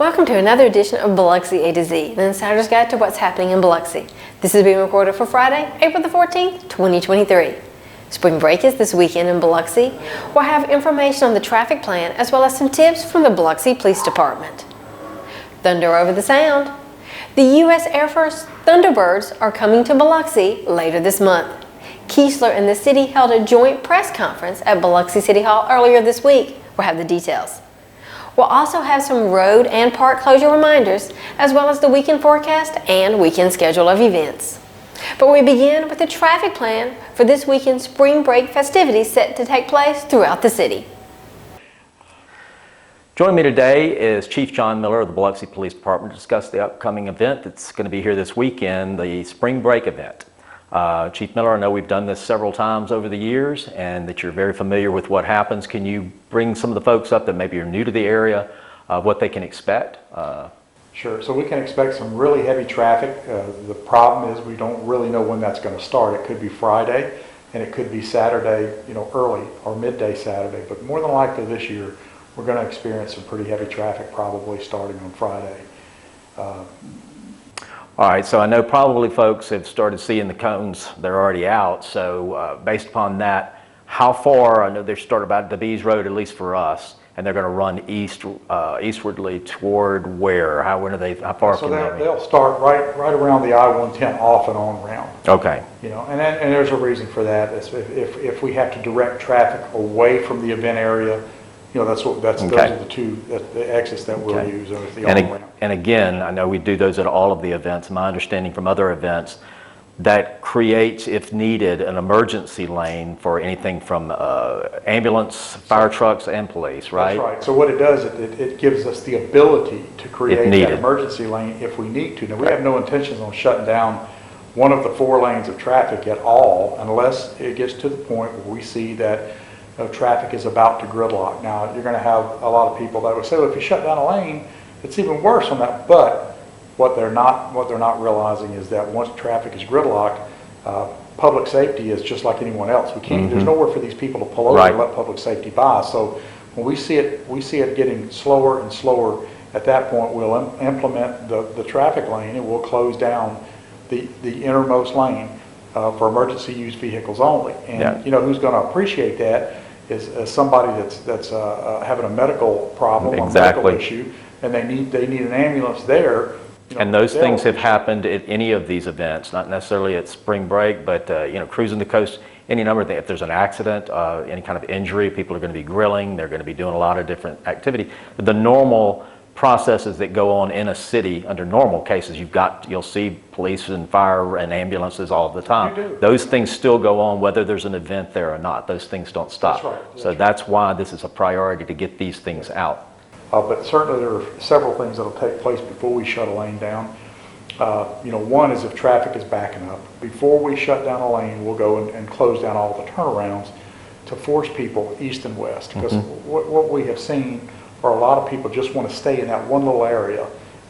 Welcome to another edition of Biloxi A to Z, the insider's guide to what's happening in Biloxi. This is being recorded for Friday, April the 14th, 2023. Spring break is this weekend in Biloxi. We'll have information on the traffic plan as well as some tips from the Biloxi Police Department. Thunder over the sound. The U.S. Air Force Thunderbirds are coming to Biloxi later this month. Keesler and the city held a joint press conference at Biloxi City Hall earlier this week. We'll have the details. We'll also have some road and park closure reminders, as well as the weekend forecast and weekend schedule of events. But we begin with the traffic plan for this weekend's spring break festivities set to take place throughout the city. Joining me today is Chief John Miller of the Biloxi Police Department to discuss the upcoming event that's going to be here this weekend, the spring break event. Chief Miller, I know we've done this several times over the years and that you're very familiar with what happens. Can you bring some of the folks up that maybe are new to the area of what they can expect? Sure. So we can expect some really heavy traffic. The problem is we don't really know when that's going to start. It could be Friday and it could be Saturday, early or midday Saturday. But more than likely this year, we're going to experience some pretty heavy traffic probably starting on Friday. All right, so I know probably folks have started seeing the cones. They're already out. So based upon that, how far? I know they start about DeBees Road, at least for us, and they're going to run eastwardly toward where? How far So can they'll start right around the I-110 off and on ramp. Okay. And there's a reason for that. If we have to direct traffic away from the event area, those are the two the exits that we'll use. The on-ramp. And again, I know we do those at all of the events. My understanding from other events, that creates, if needed, an emergency lane for anything from ambulance, fire trucks, and police, right? That's right. So what it does, it gives us the ability to create that emergency lane if we need to. Now, we have no intentions on shutting down one of the 4 lanes of traffic at all unless it gets to the point where we see that traffic is about to gridlock. Now, you're going to have a lot of people that will say, well, if you shut down a lane, it's even worse on that. But what they're not realizing is that once traffic is gridlocked, public safety is just like anyone else. We can't. There's nowhere for these people to pull over and let public safety by. So when we see it getting slower and slower. At that point, we'll implement the traffic lane and we'll close down the innermost lane for emergency use vehicles only. And who's going to appreciate that is somebody that's having a medical problem, a medical issue, and they need an ambulance there. And those things have happened at any of these events, not necessarily at spring break, but cruising the coast, any number of things. If there's an accident, any kind of injury, people are going to be grilling, they're going to be doing a lot of different activity. But the normal processes that go on in a city under normal cases, you'll see police and fire and ambulances all the time. Those things still go on whether there's an event there or not. Those things don't stop. That's right. So that's why this is a priority to get these things out. But certainly there are several things that will take place before we shut a lane down. One is if traffic is backing up. Before we shut down a lane, we'll go and close down all the turnarounds to force people east and west. Because what we have seen are a lot of people just want to stay in that one little area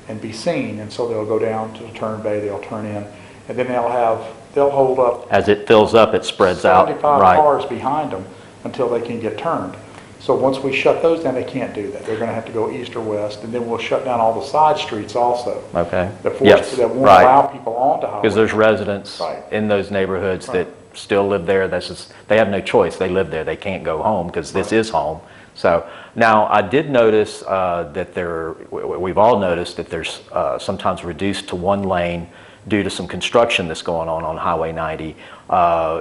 and be seen. And so they'll go down to the turn bay, they'll turn in, and then they'll hold up. As it fills up, it spreads out. 75 cars behind them until they can get turned. So once we shut those down, they can't do that. They're going to have to go east or west, and then we'll shut down all the side streets also. Okay. That won't allow people onto highway. Because there's residents in those neighborhoods that still live there. They have no choice. They live there. They can't go home because this is home. So now I did notice that we've all noticed that there's sometimes reduced to 1 lane due to some construction that's going on Highway 90.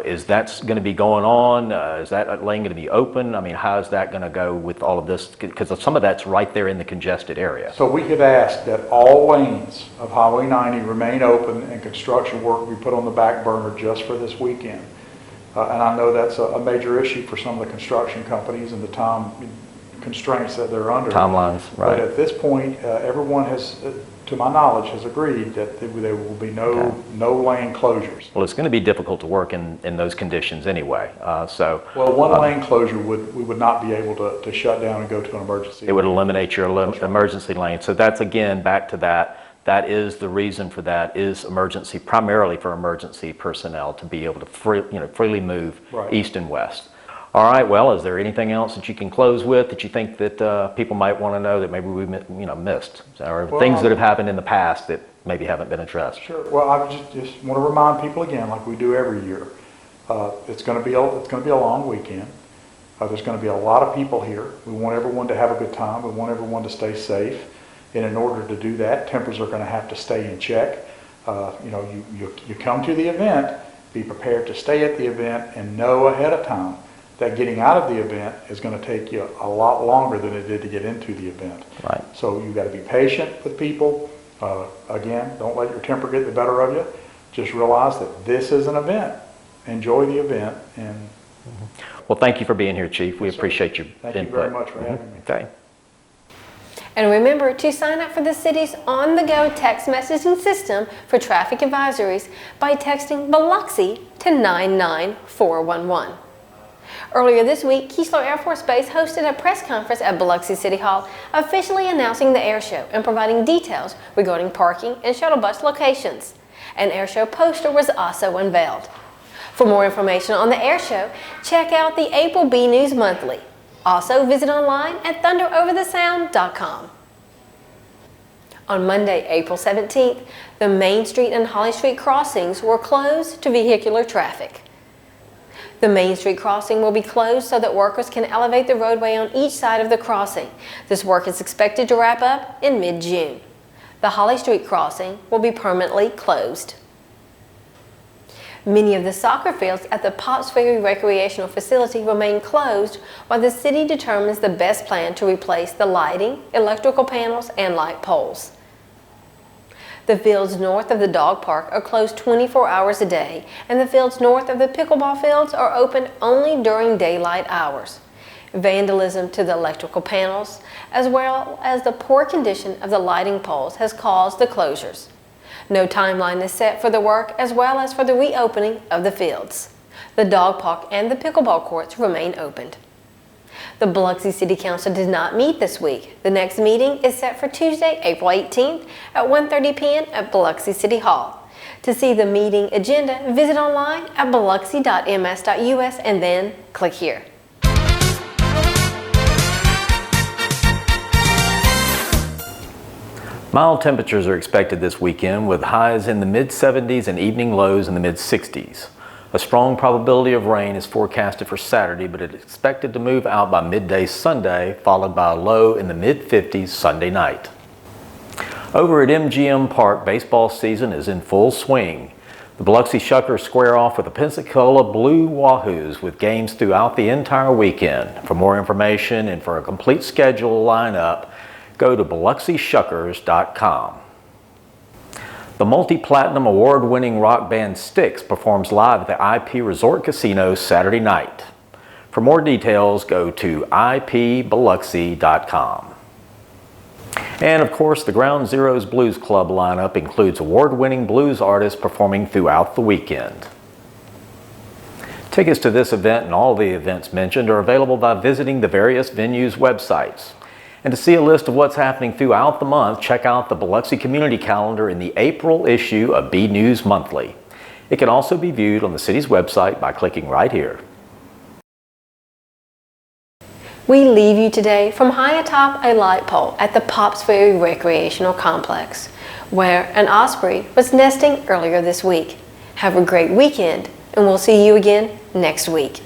Is that going to be going on? Is that lane going to be open? I mean, how is that going to go with all of this? Because some of that's right there in the congested area. So we have asked that all lanes of Highway 90 remain open and construction work be put on the back burner just for this weekend. And I know that's a major issue for some of the construction companies and the time constraints that they're under. Timelines, right. But at this point, everyone has, to my knowledge, has agreed that there will be no lane closures. Well, it's going to be difficult to work in those conditions anyway. Well, one lane closure we would not be able to shut down and go to an emergency. It would eliminate your emergency lane. So that's, again, back to that. That is the reason for that is primarily for emergency personnel to be able to freely move east and west. All right, well, is there anything else that you can close with that you think that people might want to know that maybe we missed? Or things that have happened in the past that maybe haven't been addressed? Sure. Well, I just want to remind people again, like we do every year, it's going to be a long weekend. There's going to be a lot of people here. We want everyone to have a good time. We want everyone to stay safe. And in order to do that, tempers are going to have to stay in check. You come to the event, be prepared to stay at the event, and know ahead of time that getting out of the event is going to take you a lot longer than it did to get into the event. Right. So you've got to be patient with people. Again, don't let your temper get the better of you. Just realize that this is an event. Enjoy the event. And well, thank you for being here, Chief. We appreciate your input. Thank you very much for having me. Okay. And remember to sign up for the city's on-the-go text messaging system for traffic advisories by texting Biloxi to 99411. Earlier this week, Keesler Air Force Base hosted a press conference at Biloxi City Hall, officially announcing the air show and providing details regarding parking and shuttle bus locations. An air show poster was also unveiled. For more information on the air show, check out the April B News Monthly. Also, visit online at thunderoverthesound.com. On Monday, April 17th, the Main Street and Holly Street crossings were closed to vehicular traffic. The Main Street crossing will be closed so that workers can elevate the roadway on each side of the crossing. This work is expected to wrap up in mid-June. The Holly Street crossing will be permanently closed. Many of the soccer fields at the Pops Ferry Recreational Facility remain closed while the city determines the best plan to replace the lighting, electrical panels, and light poles. The fields north of the dog park are closed 24 hours a day, and the fields north of the pickleball fields are open only during daylight hours. Vandalism to the electrical panels, as well as the poor condition of the lighting poles, has caused the closures. No timeline is set for the work, as well as for the reopening of the fields. The dog park and the pickleball courts remain opened. The Biloxi City Council did not meet this week. The next meeting is set for Tuesday, April 18th at 1:30 p.m. at Biloxi City Hall. To see the meeting agenda, visit online at biloxi.ms.us and then click here. Mild temperatures are expected this weekend with highs in the mid-70s and evening lows in the mid-60s. A strong probability of rain is forecasted for Saturday, but it is expected to move out by midday Sunday, followed by a low in the mid-50s Sunday night. Over at MGM Park, baseball season is in full swing. The Biloxi Shuckers square off with the Pensacola Blue Wahoos with games throughout the entire weekend. For more information and for a complete schedule lineup, go to BiloxiShuckers.com. The multi-platinum award-winning rock band Styx performs live at the IP Resort Casino Saturday night. For more details, go to ipbiloxi.com. And of course, the Ground Zero's Blues Club lineup includes award-winning blues artists performing throughout the weekend. Tickets to this event and all the events mentioned are available by visiting the various venues' websites. And to see a list of what's happening throughout the month, check out the Biloxi Community Calendar in the April issue of B News Monthly. It can also be viewed on the city's website by clicking right here. We leave you today from high atop a light pole at the Pops Ferry Recreational Complex, where an osprey was nesting earlier this week. Have a great weekend, and we'll see you again next week.